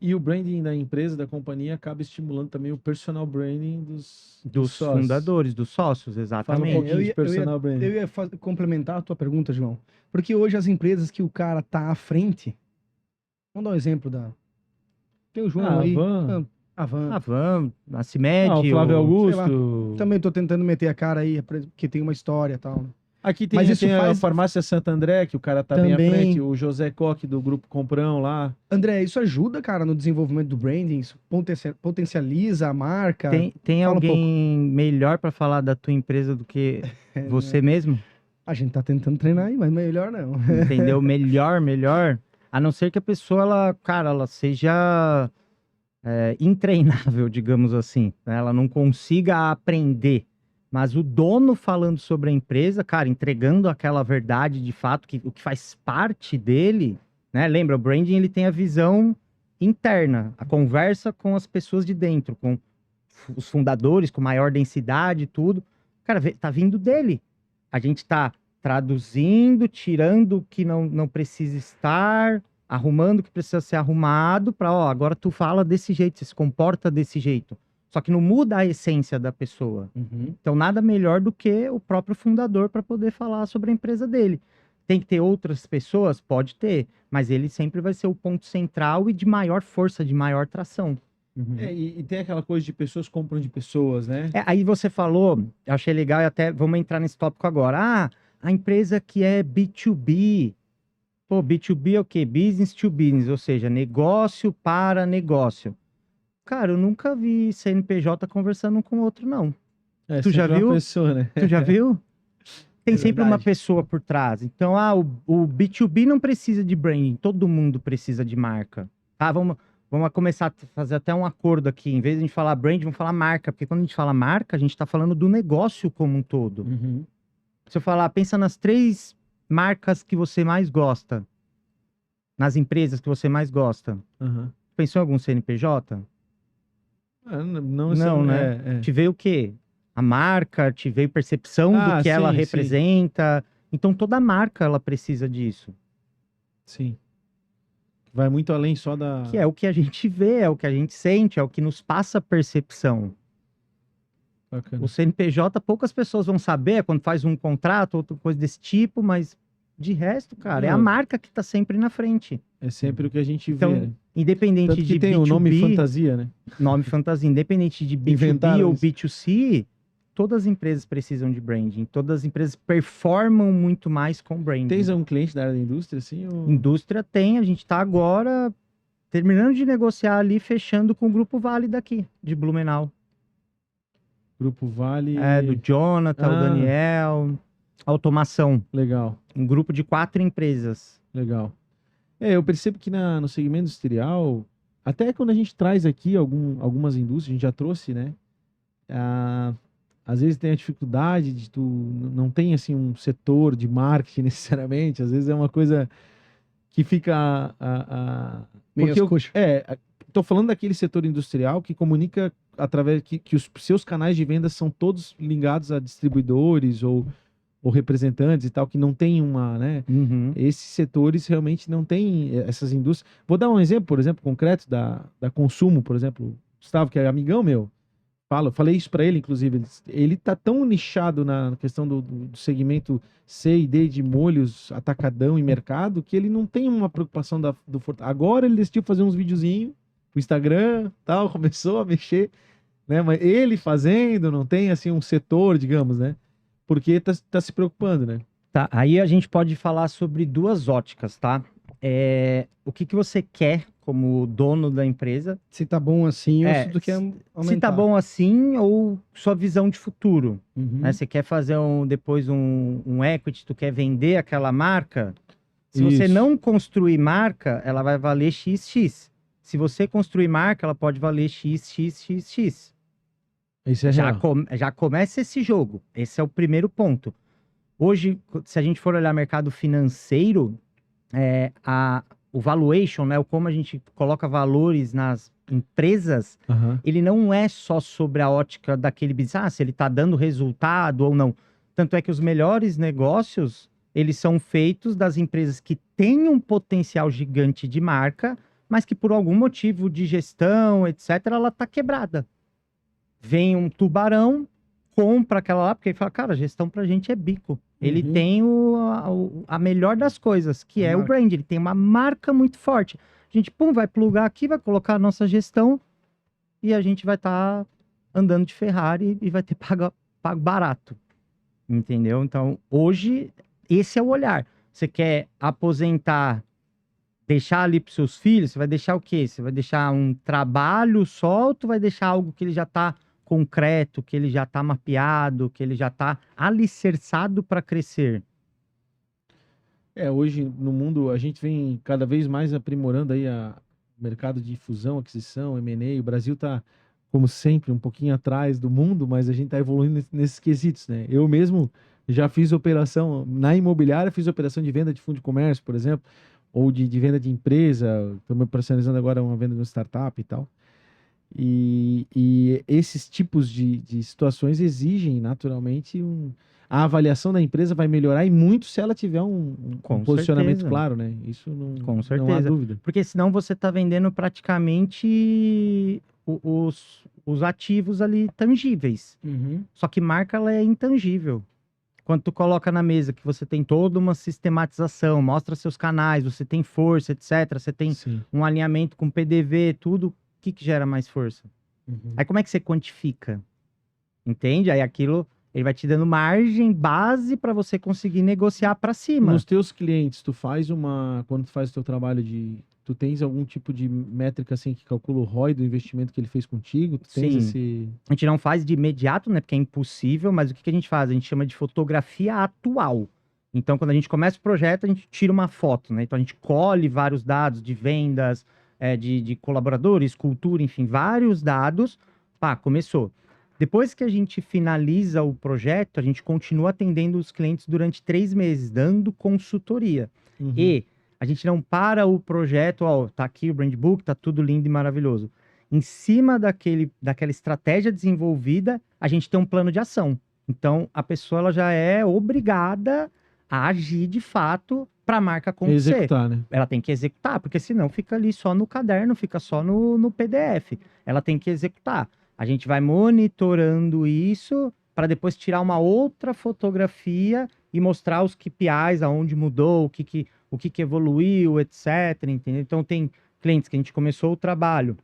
E o branding da empresa, da companhia, acaba estimulando também o personal branding Dos sócios. fundadores, dos sócios, Fala um exatamente. pouquinho de personal branding. Eu ia complementar a tua pergunta, João. Porque hoje as empresas que o cara tá à frente. Vamos dar um exemplo da. Tem o João aí. Van. A Van. A Van, a CIMED, O Flávio sei lá. Augusto. Também tô tentando meter a cara aí, porque tem uma história e tal. Né? Aqui tem, Mas isso tem a faz- farmácia Santo André, que o cara tá bem à Também. frente, o José Coque do Grupo Comprão lá. André, isso ajuda, cara, no desenvolvimento do branding? Isso potencializa a marca? tem Fala um alguém melhor para falar da tua empresa do que você mesmo? A gente tá tentando treinar aí, mas melhor não. Entendeu? Melhor. A não ser que a pessoa, ela seja intreinável, digamos assim. Né? Ela não consiga aprender. Mas o dono falando sobre a empresa, cara, entregando aquela verdade de fato, o que faz parte dele, né? Lembra, o branding, ele tem a visão interna, a conversa com as pessoas de dentro, com os fundadores, com maior densidade e tudo. Cara, tá vindo dele. A gente tá traduzindo, tirando o que não precisa estar, arrumando o que precisa ser arrumado, para, agora tu fala desse jeito, você se comporta desse jeito. Só que não muda a essência da pessoa. Uhum. Então, nada melhor do que o próprio fundador para poder falar sobre a empresa dele. Tem que ter outras pessoas? Pode ter, mas ele sempre vai ser o ponto central e de maior força, de maior tração. Uhum. E tem aquela coisa de pessoas compram de pessoas, né? Aí você falou, eu achei legal e até vamos entrar nesse tópico agora. A empresa que é B2B, Pô, B2B é o quê? Business to business, ou seja, negócio para negócio. Cara, eu nunca vi CNPJ conversando um com o outro, não. É Tu já sempre uma viu? pessoa, né? Tu já viu? Tem É sempre uma verdade. pessoa por trás. Então, o B2B não precisa de branding, todo mundo precisa de marca. Ah, vamos começar a fazer até um acordo aqui. Em vez de a gente falar brand, vamos falar marca. Porque quando a gente fala marca, a gente está falando do negócio como um todo. Uhum. Se eu falar, pensa nas 3 marcas que você mais gosta, nas empresas que você mais gosta. Aham. Pensou em algum CNPJ? Não, Não, né? é. Te veio o quê? A marca, te veio percepção do Ah, que ela sim, sim. representa. Então, toda marca, ela precisa disso. Sim. Vai muito além só da. Que é o que a gente vê, é o que a gente sente, é o que nos passa percepção. Bacana. O CNPJ, poucas pessoas vão saber quando faz um contrato, outra coisa desse tipo, mas de resto, cara, é a Não. marca que tá sempre na frente. É sempre o que a gente Então, vê, né? independente Tanto que de tem B2B, o nome fantasia, né? nome fantasia, independente de B2B Inventaram ou isso. B2C, todas as empresas precisam de branding. Todas as empresas performam muito mais com branding. Tens um cliente da área da indústria, assim? Ou... Indústria tem, a gente tá agora terminando de negociar ali, fechando com o Grupo Vale daqui, de Blumenau. Grupo Vale. É, do Jonathan, o Ah. Daniel, automação. Legal, Um grupo de 4 empresas. legal. Eu percebo que no segmento industrial, até quando a gente traz aqui algumas indústrias, a gente já trouxe, né? Às vezes tem a dificuldade de não tem assim um setor de marketing necessariamente, às vezes é uma coisa que fica Meio porque às coxas. tô falando daquele setor industrial que comunica através que os seus canais de venda são todos ligados a distribuidores ou representantes e tal, que não tem né? Uhum. Esses setores realmente não têm essas indústrias. Vou dar um exemplo, por exemplo, concreto da Consumo, por exemplo, Gustavo, que é amigão meu, falei isso para ele, inclusive, ele tá tão nichado na questão do segmento C e D de molhos, atacadão e mercado, que ele não tem uma preocupação do agora ele decidiu fazer uns videozinhos pro Instagram, tal, começou a mexer, né? Mas ele fazendo, não tem assim um setor, digamos, né? Porque tá se preocupando, né? Tá, aí a gente pode falar sobre 2 óticas, tá? O que você quer como dono da empresa? Se tá bom assim ou É, se tu quer aumentar. Se tá bom assim ou sua visão de futuro, Uhum. né? Você quer fazer depois um equity, tu quer vender aquela marca? Se você Isso. não construir marca, ela vai valer XX. Se você construir marca, ela pode valer XXXX. Isso é real. Já começa esse jogo. Esse é o primeiro ponto. Hoje, se a gente for olhar mercado financeiro, o valuation, né, o como a gente coloca valores nas empresas, Aham. ele não é só sobre a ótica daquele business, se ele está dando resultado ou não. Tanto é que os melhores negócios, eles são feitos das empresas que têm um potencial gigante de marca, mas que por algum motivo de gestão, etc., ela está quebrada. Vem um tubarão, compra aquela lá, porque ele fala, cara, a gestão pra gente é bico. Ele Uhum. tem a melhor das coisas, que A é o marca. brand. Ele tem uma marca muito forte. A gente, vai plugar aqui, vai colocar a nossa gestão e a gente vai estar andando de Ferrari e vai ter pago barato. Entendeu? Então, hoje, esse é o olhar. Você quer aposentar, deixar ali para seus filhos, você vai deixar o quê? Você vai deixar um trabalho só ou tu vai deixar algo que ele já está concreto, que ele já está mapeado, que ele já está alicerçado para crescer? Hoje no mundo a gente vem cada vez mais aprimorando aí o mercado de fusão, aquisição, M&A. O Brasil tá, como sempre, um pouquinho atrás do mundo, mas a gente tá evoluindo nesses quesitos, né? Eu mesmo já fiz operação na imobiliária, fiz operação de venda de fundo de comércio, por exemplo, ou de venda de empresa. Estamos operacionalizando agora uma venda de uma startup e tal. E esses tipos de situações exigem naturalmente a avaliação da empresa vai melhorar e muito se ela tiver um Com posicionamento certeza. claro, né? Isso Com não há certeza. dúvida. Porque senão você está vendendo praticamente os ativos ali tangíveis. Uhum. Só que marca, ela é intangível. Quando tu coloca na mesa que você tem toda uma sistematização, mostra seus canais, você tem força, etc. Você tem Sim. um alinhamento com PDV, tudo, o que gera mais força? Uhum. Aí como é que você quantifica? Entende? Aí aquilo, Ele vai te dando margem, base para você conseguir negociar para cima. Nos teus clientes, quando tu faz o teu trabalho tu tens algum tipo de métrica assim que calcula o ROI do investimento que ele fez contigo? Tu tens Sim. esse... A gente não faz de imediato, né? Porque é impossível, mas o que a gente faz? A gente chama de fotografia atual. Então, quando a gente começa o projeto, a gente tira uma foto, né? Então, a gente colhe vários dados de vendas, de colaboradores, cultura, enfim, vários dados. Pá, começou. Depois que a gente finaliza o projeto, a gente continua atendendo os clientes durante 3 meses, dando consultoria. Uhum. E a gente não para o projeto, ó, tá aqui o Brand Book, tá tudo lindo e maravilhoso. Em cima daquela estratégia desenvolvida, a gente tem um plano de ação. Então, a pessoa ela já é obrigada a agir de fato para a marca acontecer. Executar, né? Ela tem que executar, porque senão fica ali só no caderno, fica só no PDF. Ela tem que executar. A gente vai monitorando isso para depois tirar uma outra fotografia e mostrar os KPIs, aonde mudou, o que evoluiu, etc. Entendeu? Então, tem clientes que a gente começou o trabalho.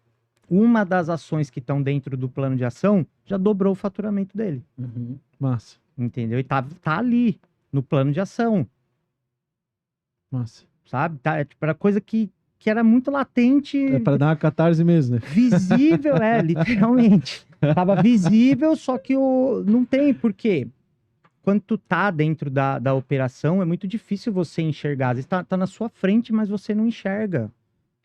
Uma das ações que estão dentro do plano de ação já dobrou o faturamento dele. Uhum. Massa, Entendeu? E tá ali, no plano de ação, massa. sabe? Era coisa que era muito latente, É para dar uma catarse mesmo, né? visível, literalmente. Tava visível, só que não tem, por quê? Quando tu tá dentro da operação, é muito difícil você enxergar. Às vezes tá na sua frente, mas você não enxerga.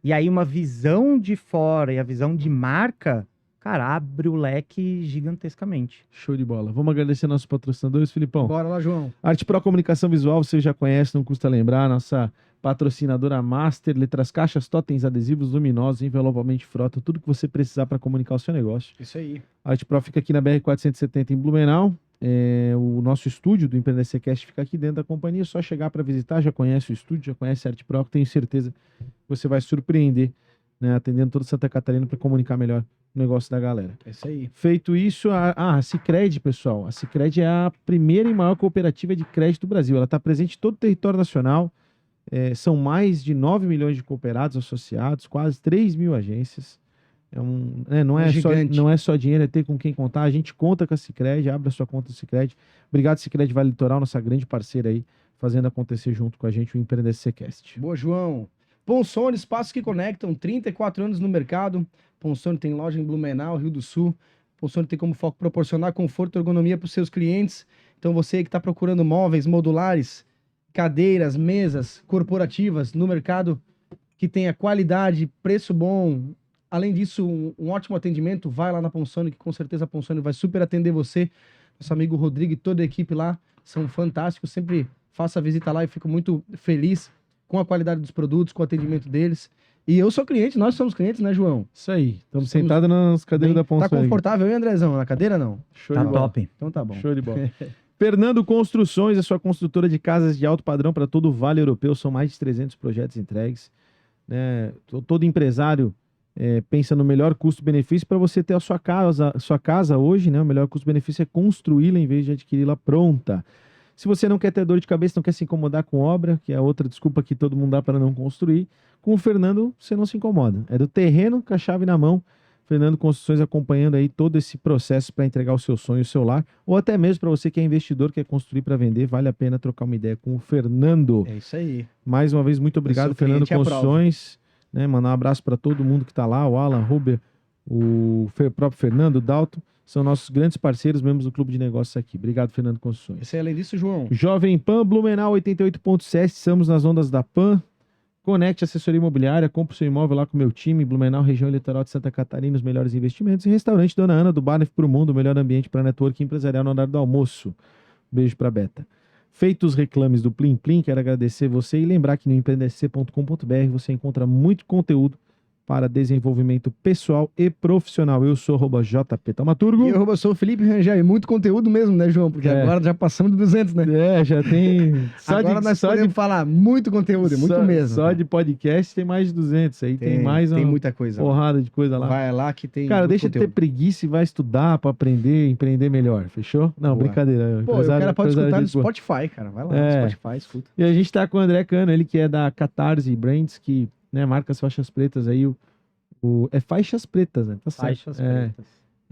E aí uma visão de fora e a visão de marca, cara, abre o leque gigantescamente. Show de bola. Vamos agradecer nossos patrocinadores, Filipão. Bora lá, João. Arte Pro Comunicação Visual, você já conhece, não custa lembrar. Nossa patrocinadora Master, letras, caixas, totens, adesivos luminosos, envelopamento frota, tudo que você precisar para comunicar o seu negócio. Isso aí. A Arte Pro fica aqui na BR-470 em Blumenau. O nosso estúdio do EmpreenderCast fica aqui dentro da companhia. É só chegar para visitar, já conhece o estúdio, já conhece a Arte Pro. Tenho certeza que você vai surpreender, né, atendendo toda Santa Catarina para comunicar melhor o negócio da galera. É isso aí. Feito isso, a Sicredi, pessoal. A Sicredi é a primeira e maior cooperativa de crédito do Brasil. Ela está presente em todo o território nacional. São mais de 9 milhões de cooperados associados, quase 3 mil agências. Não é só dinheiro, é ter com quem contar. A gente conta com a Sicredi, abre a sua conta do Sicredi. Obrigado, Sicredi Vale Litoral, nossa grande parceira aí, fazendo acontecer junto com a gente o EmpreenderCast. Boa, João. Ponsone, espaços que conectam, 34 anos no mercado. Ponsone tem loja em Blumenau, Rio do Sul. Ponsone tem como foco proporcionar conforto e ergonomia para os seus clientes. Então você que está procurando móveis modulares, cadeiras, mesas corporativas no mercado que tenha qualidade, preço bom, além disso um ótimo atendimento, vai lá na Ponsone, que com certeza a Ponsone vai super atender você. Nosso amigo Rodrigo e toda a equipe lá são fantásticos, sempre faço a visita lá e fico muito feliz com a qualidade dos produtos, com o atendimento deles. E eu sou cliente, nós somos clientes, né, João? Isso aí. Estamos sentados nas cadeiras da Ponsone. Tá confortável, hein, Andrezão? Na cadeira, não? Show Tá de bola. top. Então tá bom. Show de bola. Fernando Construções, a sua construtora de casas de alto padrão para todo o Vale Europeu. São mais de 300 projetos entregues. Né? Todo empresário pensa no melhor custo-benefício para você ter a sua casa hoje, né? O melhor custo-benefício é construí-la em vez de adquiri-la pronta. Se você não quer ter dor de cabeça, não quer se incomodar com obra, que é outra desculpa que todo mundo dá para não construir, com o Fernando você não se incomoda. É do terreno com a chave na mão. Fernando Construções acompanhando aí todo esse processo para entregar o seu sonho, o seu lar, ou até mesmo para você que é investidor, quer construir para vender, vale a pena trocar uma ideia com o Fernando. É isso aí. Mais uma vez, muito obrigado, Fernando Construções. Né, mandar um abraço para todo mundo que está lá, o Alan, Ruber, o próprio Fernando, o Dalton, são nossos grandes parceiros, membros do Clube de Negócios aqui. Obrigado, Fernando Construções. Esse é além disso, João. Jovem Pan, Blumenau 88.7, estamos nas ondas da Pan. Conecte Assessoria Imobiliária, compre o seu imóvel lá com o meu time, Blumenau, região eleitoral de Santa Catarina, os melhores investimentos. E restaurante Dona Ana, do Barnef para o Mundo, o melhor ambiente para network empresarial no horário do almoço. Beijo para Beta. Feitos os reclames do Plim Plim, quero agradecer você e lembrar que no empreendesc.com.br você encontra muito conteúdo para desenvolvimento pessoal e profissional. Eu sou @JP Taumaturgo. E eu sou o Felipe Rangel. E muito conteúdo mesmo, né, João? Porque agora já passamos de 200, né? Já tem... Agora nós podemos falar muito conteúdo, muito mesmo. Só de podcast tem mais de 200. Aí tem mais tem uma muita coisa porrada de coisa lá. Vai lá que tem Cara, muito deixa de ter preguiça e vai estudar para aprender, empreender melhor. Fechou? Não, Boa. brincadeira. Pô, o cara pode escutar no de boa. Spotify, cara. Vai lá no Spotify, escuta. E a gente tá com o André Cano, ele que é da Catarse Brands, que, né, marca as faixas pretas aí, é faixas pretas, né? Tá certo. Faixas pretas.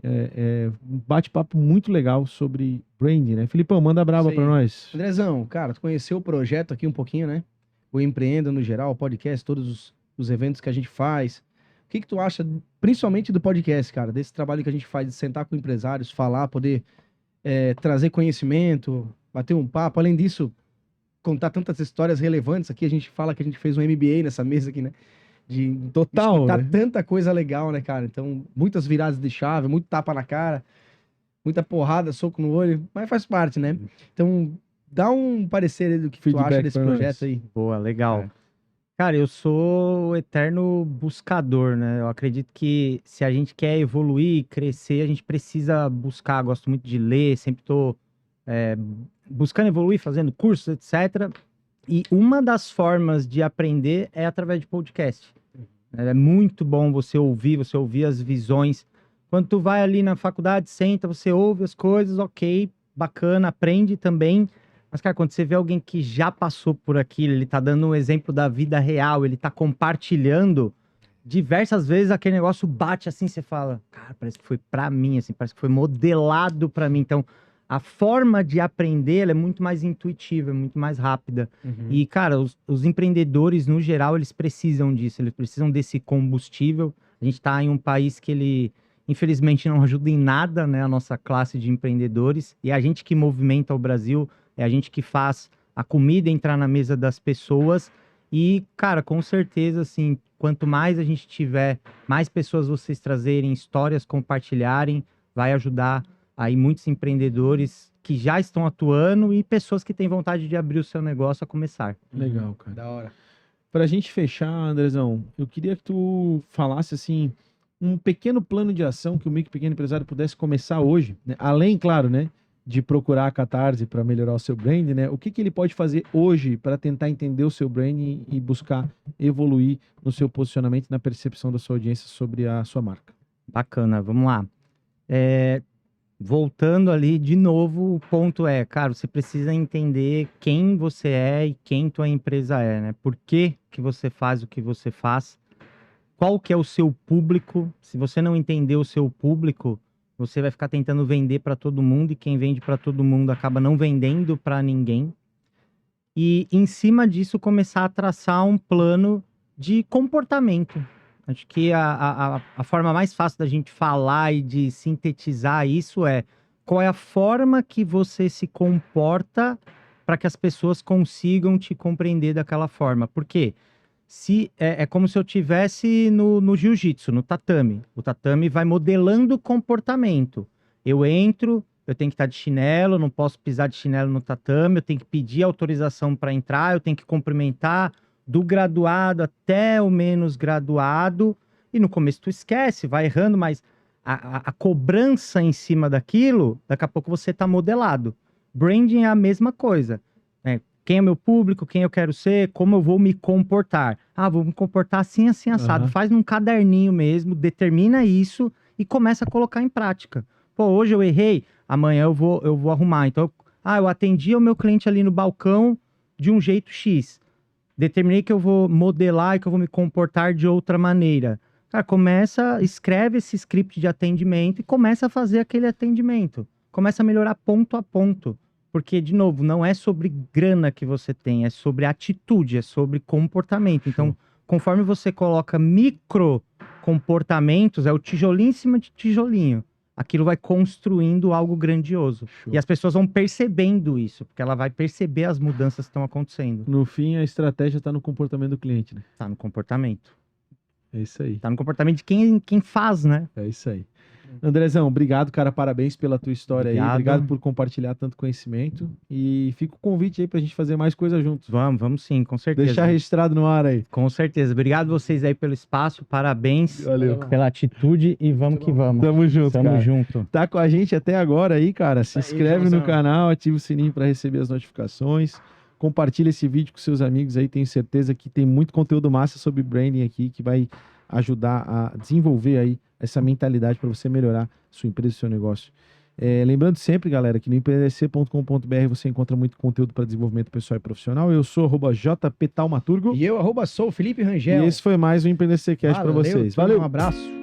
Um bate-papo muito legal sobre branding, né? Filipão, manda braba Isso pra aí. nós. Andrezão, cara, tu conheceu o projeto aqui um pouquinho, né? O Empreenda no geral, o podcast, todos os eventos que a gente faz. O que tu acha, principalmente do podcast, cara? Desse trabalho que a gente faz de sentar com empresários, falar, poder trazer conhecimento, bater um papo. Além disso, contar tantas histórias relevantes aqui. A gente fala que a gente fez um MBA nessa mesa aqui, né? De Total, escutar né? tanta coisa legal, né, cara? Então, muitas viradas de chave, muito tapa na cara, muita porrada, soco no olho, mas faz parte, né? Então, dá um parecer aí do que tu Feedback acha desse pra projeto nós. aí. Boa, legal. É. Cara, eu sou o eterno buscador, né? Eu acredito que se a gente quer evoluir, crescer, a gente precisa buscar. Gosto muito de ler, sempre tô buscando evoluir, fazendo cursos, etc. E uma das formas de aprender é através de podcast. É muito bom você ouvir as visões. Quando tu vai ali na faculdade, senta, você ouve as coisas, ok, bacana, aprende também. Mas, cara, quando você vê alguém que já passou por aquilo, ele tá dando um exemplo da vida real, ele tá compartilhando, diversas vezes aquele negócio bate assim, você fala, cara, parece que foi pra mim, assim, parece que foi modelado pra mim. Então, a forma de aprender, ela é muito mais intuitiva, é muito mais rápida. E, cara, os empreendedores, no geral, eles precisam disso, eles precisam desse combustível. A gente tá em um país que ele, infelizmente, não ajuda em nada, né, a nossa classe de empreendedores. E é a gente que movimenta o Brasil, é a gente que faz a comida entrar na mesa das pessoas. E, cara, com certeza, assim, quanto mais a gente tiver, mais pessoas vocês trazerem, histórias compartilharem, vai ajudar aí muitos empreendedores que já estão atuando e pessoas que têm vontade de abrir o seu negócio a começar. Legal, cara. Da hora. Pra gente fechar, Andrezão, eu queria que tu falasse, assim, um pequeno plano de ação que o micro e pequeno empresário pudesse começar hoje, né? Além, claro, né, de procurar a Catarse para melhorar o seu brand, né? O que ele pode fazer hoje para tentar entender o seu brand e buscar evoluir no seu posicionamento e na percepção da sua audiência sobre a sua marca? Bacana, vamos lá. Voltando ali, de novo, o ponto é, cara, você precisa entender quem você é e quem tua empresa é, né? Por que que você faz o que você faz? Qual que é o seu público? Se você não entender o seu público, você vai ficar tentando vender para todo mundo e quem vende para todo mundo acaba não vendendo para ninguém. E, em cima disso, começar a traçar um plano de comportamento. Acho que a forma mais fácil da gente falar e de sintetizar isso é qual é a forma que você se comporta para que as pessoas consigam te compreender daquela forma. Por quê? É como se eu tivesse no jiu-jitsu, no tatame. O tatame vai modelando o comportamento. Eu entro, eu tenho que estar de chinelo, não posso pisar de chinelo no tatame, eu tenho que pedir autorização para entrar, eu tenho que cumprimentar do graduado até o menos graduado, e no começo tu esquece, vai errando, mas a cobrança em cima daquilo, daqui a pouco você está modelado. Branding é a mesma coisa, né? Quem é meu público, quem eu quero ser, como eu vou me comportar. Ah, vou me comportar assim, assim, assado. Uhum. Faz num caderninho mesmo, determina isso e começa a colocar em prática. Pô, hoje eu errei, amanhã eu vou arrumar. Então, eu atendi o meu cliente ali no balcão de um jeito X. Determinei que eu vou modelar e que eu vou me comportar de outra maneira. Cara, escreve esse script de atendimento e começa a fazer aquele atendimento. Começa a melhorar ponto a ponto. Porque, de novo, não é sobre grana que você tem, é sobre atitude, é sobre comportamento. Então, conforme você coloca micro comportamentos, é o tijolinho em cima de tijolinho. Aquilo vai construindo algo grandioso. Show. E as pessoas vão percebendo isso, porque ela vai perceber as mudanças que estão acontecendo. No fim, a estratégia está no comportamento do cliente, né? Tá no comportamento. É isso aí. Tá no comportamento de quem faz, né? É isso aí. Andrezão, obrigado, cara. Parabéns pela tua história aí. Obrigado por compartilhar tanto conhecimento. E fica o convite aí pra gente fazer mais coisa juntos. Vamos sim, com certeza. Deixar registrado no ar aí. Com certeza. Obrigado vocês aí pelo espaço. Parabéns Valeu. pela atitude e vamos que vamos. Tamo junto, Tamo cara. junto. Tá com a gente até agora aí, cara. Se Isso aí, inscreve no Joãozão. canal, ativa o sininho pra receber as notificações. Compartilha esse vídeo com seus amigos aí. Tenho certeza que tem muito conteúdo massa sobre branding aqui que vai ajudar a desenvolver aí essa mentalidade para você melhorar sua empresa e seu negócio. Lembrando sempre, galera, que no empreendec.com.br você encontra muito conteúdo para desenvolvimento pessoal e profissional. Eu sou @jptaumaturgo E eu, sou o Felipe e Rangel. esse foi mais um Empreendecast para Valeu, vocês. turma, Valeu! Um abraço.